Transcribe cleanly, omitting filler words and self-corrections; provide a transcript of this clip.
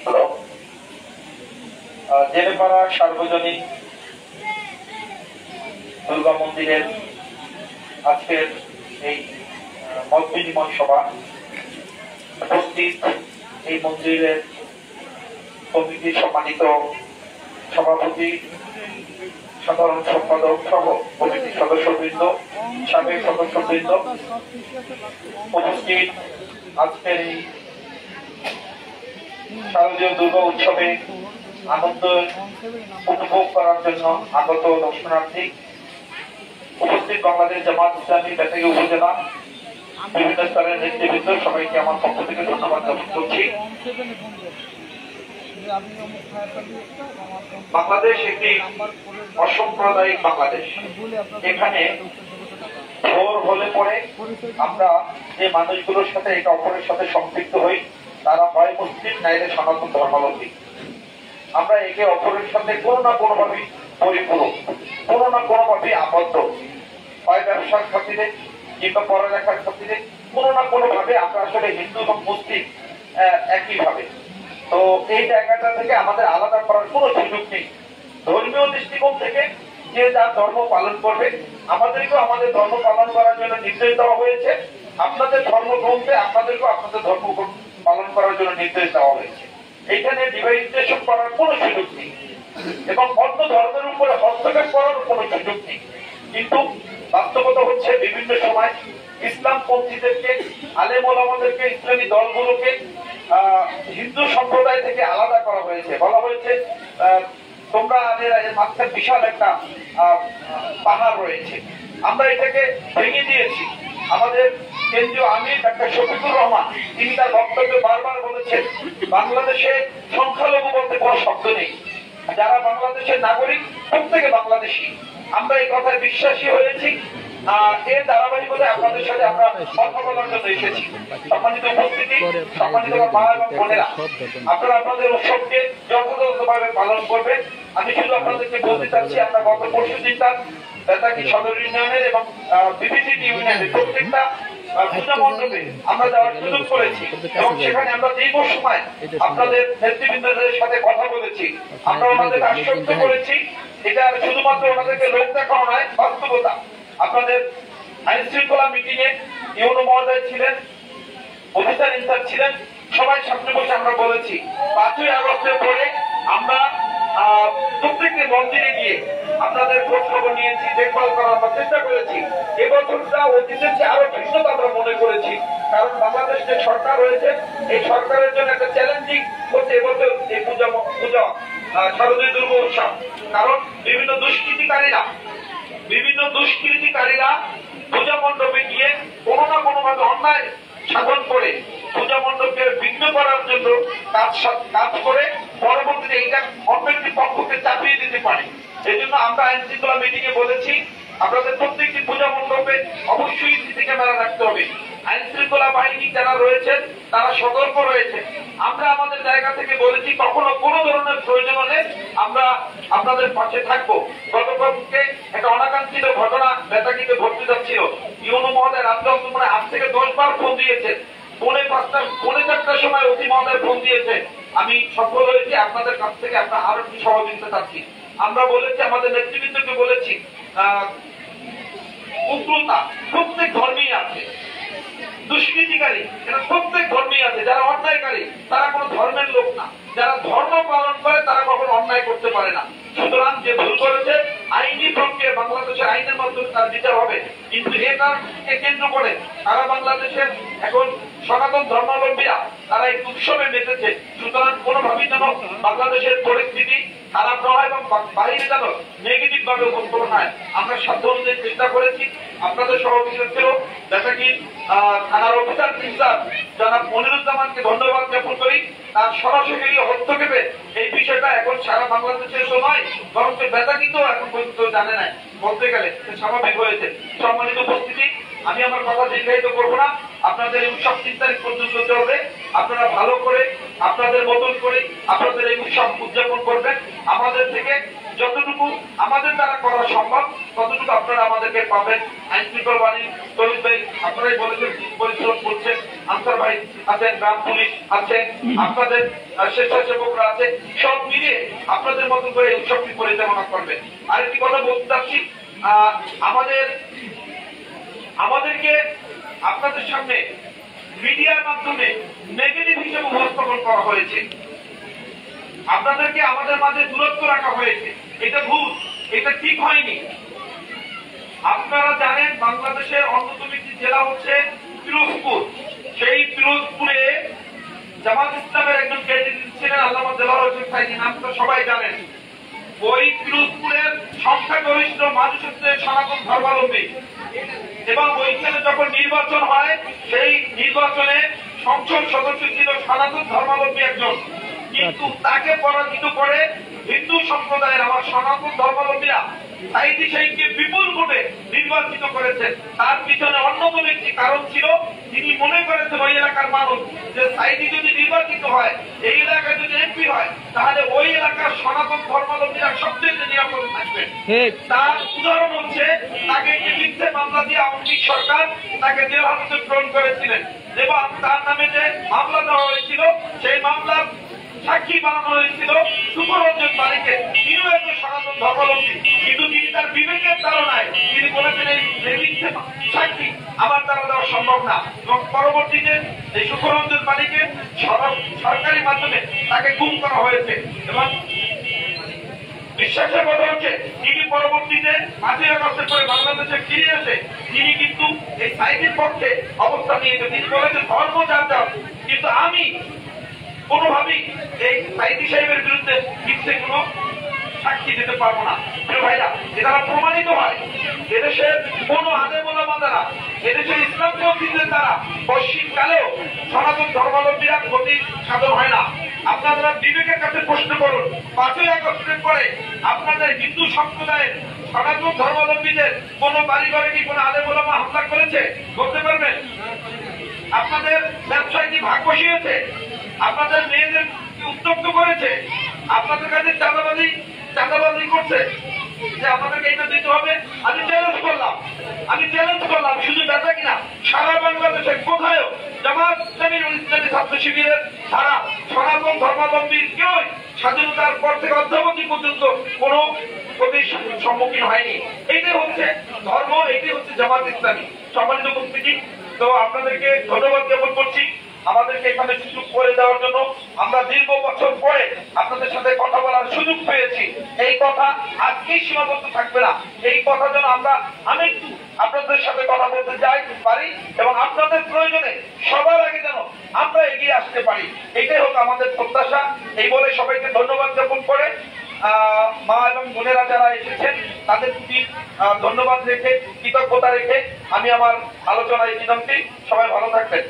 Hello, জেলেপাড়া সার্বজনীন দুর্গা মন্দিরের আজকের এই মত বিনিময় সভা উপস্থিত এই মন্দিরের কমিটির সম্মানিত সভাপতি, সাধারণ সম্পাদক সহ কমিটির সদস্যবৃন্দ, সাবেক সদস্যবৃন্দ, উপস্থিত আজকের এই শারদীয় দুর্গা উৎসবে আনন্দ উপভোগ করার জন্য আগত দর্শনার্থী, উপস্থিত বাংলাদেশ জামাত ইসলামী বেতাগী উপজেলা বিভিন্ন স্তরের নেতৃবৃন্দ, সবাইকে আমার পক্ষ থেকে ধন্যবাদ জ্ঞাপন করছি। বাংলাদেশ একটি অসাম্প্রদায়িক বাংলাদেশ। এখানে ভোর হলে পরে আমরা যে মানুষগুলোর সাথে একে অপরের সাথে সম্পৃক্ত হই, তারা হয় মুসলিম নাইলে সনাতন ধর্মাবলম্বী। আমরা একে অপরের সাথে কোনো না কোনো ভাবে পরিপূরক, কোনো না কোনো ভাবে আবদ্ধ, হয় ব্যবসার খাতিরে কিংবা পড়ালেখার খাতিরে, কোনো না কোনো ভাবে আমরা আসলে হিন্দু এবং মুসলিম একই ভাবে। তো এই জায়গাটা থেকে আমাদের আলাদা করার কোনো সুযোগ নেই। ধর্মীয় দৃষ্টিকোণ থেকে যে যার ধর্ম পালন করবে, আমাদেরকেও আমাদের ধর্ম পালন করার জন্য নির্দেশ দেওয়া হয়েছে। আপনাদের ধর্মগ্রন্থে আপনাদেরকেও আপনাদের ধর্ম পালন করার জন্য নির্দেশ দেওয়া হয়েছে। এইখানে ডিভাইডেশন করার কোনো সুযোগ নেই এবং অন্য ধর্মের উপরে হস্তক্ষেপ করার কোনো সুযোগ নেই। কিন্তু বাস্তবতা হচ্ছে বিভিন্ন সময় ইসলাম পন্থীদেরকে, আলেম ওলামাদেরকে, ইসলামী দলগুলোকে হিন্দু সম্প্রদায় থেকে আলাদা করা হয়েছে। বলা হয়েছে তোমরা এর মাঝখানে বিশাল একটা পাহাড় রয়েছে, আমরা এটাকে ভেঙে দিয়েছি। আমাদের কেন্দ্রীয় আমির ডাক্তার শফিকুর রহমান, তিনি তার বক্তব্যে বারবার বলেছেন বাংলাদেশে সংখ্যালঘু বলতে কোনো শব্দ নেই, যারা বাংলাদেশের নাগরিক প্রত্যেকে বাংলাদেশী। আমরা এই কথায় বিশ্বাসী হয়েছি। এর ধারাবাহিকতায় আপনাদের সাথে আমরা কথা বলার জন্য এসেছি। সম্মানিত উপস্থিতি, সম্মানিত মা এবং বোনেরা, আপনারা আপনাদের উৎসবকে যথাযথভাবে পালন করবেন। আমি শুধু আপনাদেরকে বলতে চাচ্ছি, আমরা গত পরশু দিনটা বেতাগী সদর ইউনিয়নের এবং বিবিসিটি ইউনিয়নের প্রত্যেকটা পূজা মণ্ডপে আমরা যাওয়ার সুযোগ করেছি এবং সেখানে আমরা দীর্ঘ সময় আপনাদের নেতৃবৃন্দদের সাথে কথা বলেছি। আমরা ওনাদেরকে আশ্বস্ত করেছি, এটা শুধুমাত্র ওনাদেরকে লোক দেখানো নয়, বাস্তবতা। আপনাদের আইন শৃঙ্খলা মিটিং এ ইউনো মহোদয় ছিলেন, অফিসার ইনচার্জ ছিলেন, সবাই সামনে বসে আমরা বলেছি 5ই আগস্টের পরে আমরা প্রত্যেকটি মন্দিরে গিয়ে আপনাদের খোঁজ খবর নিয়েছি, দেখভাল করার চেষ্টা করেছি। এবছরটা অতীতের চেয়ে আরো ভিন্নতা আমরা মনে করেছি, কারণ বাংলাদেশ যে সরকার রয়েছে, এই সরকারের জন্য একটা চ্যালেঞ্জিং হচ্ছে এবছর এই পূজা শারদীয় দুর্গা উৎসব। কারণ বিভিন্ন দুষ্কৃতিকারীরা পূজা মণ্ডপে গিয়ে কোনো না কোনো ভাবে অন্যায় সাধন করে পূজা মণ্ডপকে বিঘ্ন করার জন্য কাজ করে পরবর্তীতে এইটা অন্য একটি পক্ষকে চাপিয়ে দিতে পারে। এই জন্য আমরা আইন শৃঙ্খলা মিটিং এ বলেছি আপনাদের প্রত্যেকটি পূজা মণ্ডপে অবশ্যই সিসি ক্যামেরা রাখতে হবে। আইন শৃঙ্খলা বাহিনী যারা রয়েছেন তারা সতর্ক রয়েছে। আমরা আমাদের জায়গা থেকে বলেছি কখনো কোনো ধরনের প্রয়োজন হলে আমরা আপনাদের পাশে থাকবো। গতকালকে একটা অনাকাঙ্ক্ষিত ঘটনা বেতাগীতে ঘটতে যাচ্ছিল। ইউনো মহোদয় রাত্রে 8 থেকে 10 বার ফোন দিয়েছেন, 4:30 সময় অতি মহোদয় ফোন দিয়েছে। আমি সফল হয়েছি, আপনাদের কাছ থেকে আমরা আরো একটু সহযোগিতা চাচ্ছি। আমরা বলেছি, আমাদের নেতৃবৃন্দকে বলেছি, উগ্রতা প্রত্যেক ধর্মেই আছে, দুষ্কৃতিকারী এটা প্রত্যেক ধর্মেই আছে। যারা অন্যায়কারী তারা কোনো ধর্মের লোক না, যারা ধর্ম পালন করে তারা কখনো অন্যায় করতে পারে না। সুতরাং যে ভুল করেছে আইনি প্রক্রিয়া বাংলাদেশের আইনের মাধ্যমে তার বিচার হবে। কিন্তু এটাকে কেন্দ্র করে সারা বাংলাদেশের এখন সনাতন ধর্মাবলম্বীরা তারা এই উৎসবে মেতেছে। সুতরাং কোনোভাবেই যেন বাংলাদেশের পরিস্থিতি খারাপ না হয় এবং বাইরে যেন নেগেটিভ ভাবে উপস্থাপন হয়, আমরা সাধ্য অনুযায়ী চেষ্টা করেছি। আপনাদের সহযোগিতা ছিল বেতাগী থানার অফিসার ইনচার্জ জনাব মনিরুজ্জামানকে ধন্যবাদ জ্ঞাপন করি। তার সরাসরি হস্তক্ষেপে এই বিষয়টা এখন সারা বাংলাদেশের তো নয়, বরং বেতাগীতেও এখন পর্যন্ত জানে নাই, বলতে গেলে স্বাভাবিক হয়েছে। সম্মানিত উপস্থিতি, আমি আমার কথা দীর্ঘায়িত করবো না। আপনাদের এই উৎসব 3 তারিখ পর্যন্ত চলবে। আপনারা ভালো করে আপনাদের মতন করে আপনাদের এই উৎসব উদযাপন করবেন। আমাদের থেকে যতটুকু আমাদের দ্বারা করা সম্ভব ততটুকু আপনারা আমাদেরকে পাবেন। আইন শৃঙ্খলা বাহিনী তৈরি আপনারাই বলেছেন পরিশ্রম করছেন। আনসার ভাই আছেন, গ্রাম পুলিশ আছেন, আপনাদের স্বেচ্ছাসেবকরা আছে, সব মিলিয়ে আপনাদের মতন করে এই উৎসবটি পরিচালনা করবেন। আরেকটি কথা বলতে চাচ্ছি, আমাদেরকে আপনাদের সামনে মিডিয়ার মাধ্যমে নেগেটিভ হিসেবে উপস্থাপন করা হয়েছে, আপনাদেরকে আমাদের মাঝে দূরত্ব রাখা হয়েছে। এটা ভুল, এটা ঠিক হয়নি। আপনারা জানেন বাংলাদেশের অন্যতম একটি জেলা হচ্ছে পিরোজপুর। সেই পিরোজপুরে জামাত ইসলামের একজন ক্যান্ডিডেট ছিলেন আল্লামা দেলোয়ার হোসেন সাইদি, নাম তো সবাই জানেন। ওই পিরোজপুরের সংখ্যাগরিষ্ঠ মানুষ হচ্ছে সনাতন ধর্মাবলম্বী, এবং ওইখানে যখন নির্বাচন হয় সেই নির্বাচনে সংসদ সদস্য ছিল সনাতন ধর্মাবলম্বী একজন, কিন্তু তাকে পরাজিত করে হিন্দু সম্প্রদায়ের আমার সনাতন ধর্মাবলম্বীরা সাইদি সাহেবকে বিপুল ভোটে নির্বাচিত করেছেন। তার পিছনে অন্যতম একটি কারণ ছিল, তিনি মনে করেছেন ওই এলাকার মানুষ যে সাইদি যদি নির্বাচিত হয়, এই এলাকায় যদি এমপি হয়, তাহলে ওই এলাকার সনাতন ধর্মাবলম্বীরা সবচেয়ে নিরাপদে থাকবেন। তার উদাহরণ হচ্ছে, তাকে একটি মিথ্যে মামলা দিয়ে আওয়ামী লীগ সরকার তাকে জেল হাজতে প্রেরণ করেছিলেন, এবং তার নামে যে মামলা দেওয়া হয়েছিল সেই মামলার সাক্ষী বানানো হয়েছিল সুপরঞ্জন বারিকে। তিনিও একজন সনাতন ধর্মাবলম্বী, কিন্তু তিনি তার বিবেকের ধারণায় তিনি বলেছেন এই মিথ্যে সাক্ষী আমার দ্বারা দেওয়া সম্ভব না, এবং পরবর্তীতে এই সুপরঞ্জন বারিকে সরকারি মাধ্যমে তাকে গুম করা হয়েছে। এবং বিশ্বাসের কথা হচ্ছে, তিনি পরবর্তীতে 5ই আগস্টের পরে বাংলাদেশে ফিরে এসে তিনি কিন্তু এই সাইদির পক্ষে অবস্থান নিয়েছেন। তিনি বলেছেন ধর্ম যার যার, কিন্তু আমি কোনোভাবেই এই সাইদি সাহেবের বিরুদ্ধে মিথ্যে কোনো সাক্ষী দিতে পারবো না। ভাইরা, এটা প্রমাণিত হয় এদেশের কোন আলেম ওলামা দ্বারা, এদেশের ইসলামপন্থীদের দ্বারা পশ্চিমকালেও সনাতন ধর্মাবলম্বীরা ক্ষতি সাধন হয় না। আপনারা বিবেকের কাছে প্রশ্ন করুন, 5ই আগস্টের পরে আপনাদের হিন্দু সম্প্রদায়ের সনাতন ধর্মাবলম্বীদের কোন বাড়ি ঘরে কি কোন আলেম ওলামা হামলা করেছে? বলতে পারবেন? আপনাদের ব্যবসায় কি ভাগ বসিয়েছে? আপনাদের মেয়েদের উত্তপ্ত করেছে? আপনাদের কাছে চাঁদাবাজি করছে যে আপনাদেরকে এটা দিতে হবে? আমি চ্যালেঞ্জ করলাম শুধু বেচা কিনা সারা বাংলাদেশে কোথায়ও জামাত ইসলামী ছাত্র শিবিরের ছাড়া সনাতন ধর্মাবলম্বীর কেউ স্বাধীনতার পর থেকে অদ্যাবধি পর্যন্ত কোন ক্ষতির সম্মুখীন হয়নি। এইটাই হচ্ছে ধর্ম, এইটাই হচ্ছে জামাত ইসলামী। সম্মানিত উপস্থিতি, তো আপনাদেরকে ধন্যবাদ জ্ঞাপন করছি আমাদেরকে এখানে সুযোগ করে দেওয়ার জন্য। আমরা দীর্ঘ বছর পরে আপনাদের সাথে কথা বলার সুযোগ পেয়েছি। এই কথা আজকেই সীমাবদ্ধ থাকবে না, এই কথা যেন আমি একটু আপনাদের সাথে কথা বলতে যাই পারি, এবং আপনাদের প্রয়োজনে সবার আগে যেন আমরা এগিয়ে আসতে পারি, এটাই হোক আমাদের প্রত্যাশা। এই বলে সবাইকে ধন্যবাদ জ্ঞাপন করে মা এবং বোনেরা যারা এসেছেন তাদের প্রতি ধন্যবাদ রেখে, কৃতজ্ঞতা রেখে আমি আমার আলোচনায় বিনতি। সবাই ভালো থাকবেন।